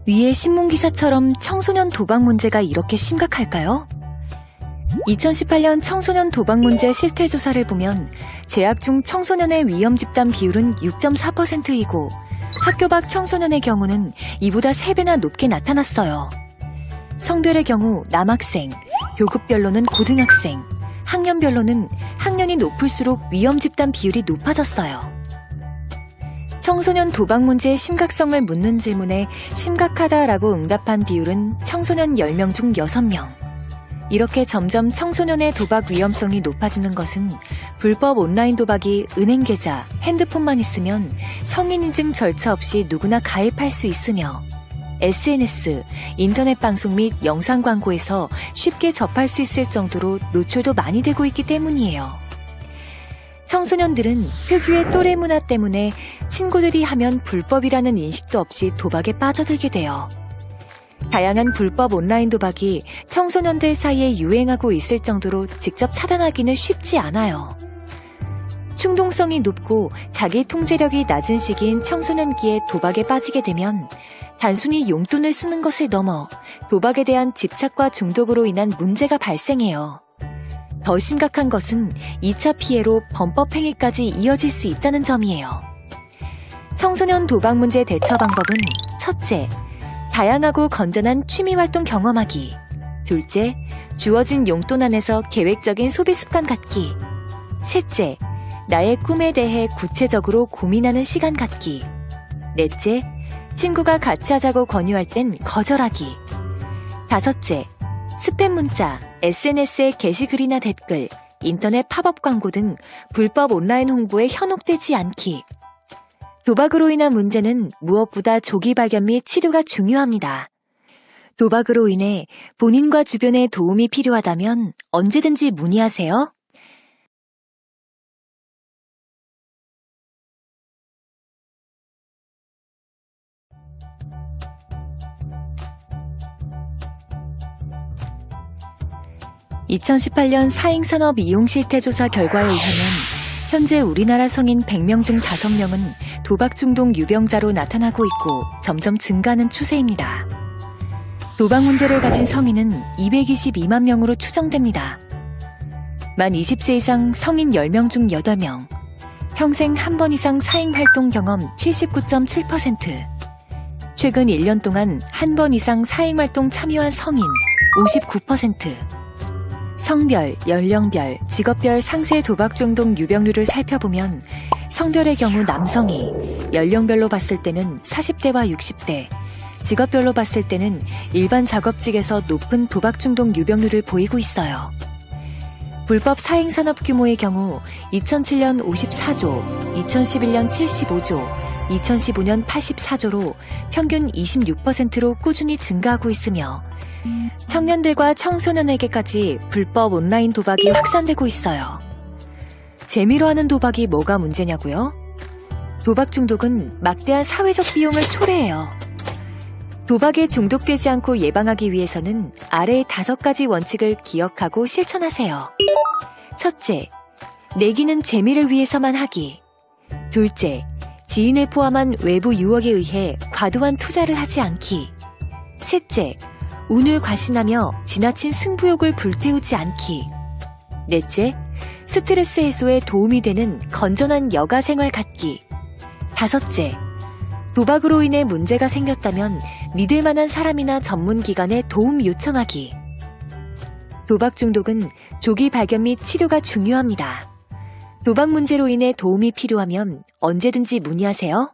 위의 신문기사처럼 청소년 도박 문제가 이렇게 심각할까요? 2018년 청소년 도박 문제 실태조사를 보면 재학 중 청소년의 위험 집단 비율은 6.4%이고 학교 밖 청소년의 경우는 이보다 3배나 높게 나타났어요. 성별의 경우 남학생, 교급별로는 고등학생, 학년별로는 학년이 높을수록 위험 집단 비율이 높아졌어요. 청소년 도박 문제의 심각성을 묻는 질문에 심각하다라고 응답한 비율은 청소년 10명 중 6명. 이렇게 점점 청소년의 도박 위험성이 높아지는 것은 불법 온라인 도박이 은행 계좌, 핸드폰만 있으면 성인 인증 절차 없이 누구나 가입할 수 있으며 SNS, 인터넷 방송 및 영상 광고에서 쉽게 접할 수 있을 정도로 노출도 많이 되고 있기 때문이에요. 청소년들은 특유의 또래 문화 때문에 친구들이 하면 불법이라는 인식도 없이 도박에 빠져들게 돼요. 다양한 불법 온라인 도박이 청소년들 사이에 유행하고 있을 정도로 직접 차단하기는 쉽지 않아요. 충동성이 높고 자기 통제력이 낮은 시기인 청소년기에 도박에 빠지게 되면 단순히 용돈을 쓰는 것을 넘어 도박에 대한 집착과 중독으로 인한 문제가 발생해요. 더 심각한 것은 2차 피해로 범법행위까지 이어질 수 있다는 점이에요. 청소년 도박 문제 대처 방법은 첫째, 다양하고 건전한 취미활동 경험하기. 둘째, 주어진 용돈 안에서 계획적인 소비 습관 갖기. 셋째, 나의 꿈에 대해 구체적으로 고민하는 시간 갖기. 넷째, 친구가 같이 하자고 권유할 땐 거절하기. 다섯째, 스팸 문자, SNS의 게시글이나 댓글, 인터넷 팝업 광고 등 불법 온라인 홍보에 현혹되지 않기. 도박으로 인한 문제는 무엇보다 조기 발견 및 치료가 중요합니다. 도박으로 인해 본인과 주변에 도움이 필요하다면 언제든지 문의하세요. (2018년) 사행산업이용실태조사 결과에 의하면 현재 우리나라 성인 100명 중 5명은 도박 중독 유병자로 나타나고 있고 점점 증가하는 추세입니다. 도박 문제를 가진 성인은 222만 명으로 추정됩니다. 만 20세 이상 성인 10명 중 8명, 평생 한 번 이상 사행활동 경험 79.7%, 최근 1년 동안 한 번 이상 사행활동 참여한 성인 59%, 성별, 연령별, 직업별 상세 도박 중독 유병률을 살펴보면 성별의 경우 남성이 연령별로 봤을 때는 40대와 60대, 직업별로 봤을 때는 일반 작업직에서 높은 도박 중독 유병률을 보이고 있어요. 불법 사행산업 규모의 경우 2007년 54조, 2011년 75조, 2015년 84조로 평균 26%로 꾸준히 증가하고 있으며 청년들과 청소년에게까지 불법 온라인 도박이 확산되고 있어요. 재미로 하는 도박이 뭐가 문제냐고요? 도박 중독은 막대한 사회적 비용을 초래해요. 도박에 중독되지 않고 예방하기 위해서는 아래의 5가지 원칙을 기억하고 실천하세요. 첫째, 내기는 재미를 위해서만 하기. 둘째, 지인을 포함한 외부 유혹에 의해 과도한 투자를 하지 않기. 셋째, 운을 과신하며 지나친 승부욕을 불태우지 않기. 넷째, 스트레스 해소에 도움이 되는 건전한 여가 생활 갖기. 다섯째, 도박으로 인해 문제가 생겼다면 믿을 만한 사람이나 전문기관에 도움 요청하기. 도박 중독은 조기 발견 및 치료가 중요합니다. 도박 문제로 인해 도움이 필요하면 언제든지 문의하세요.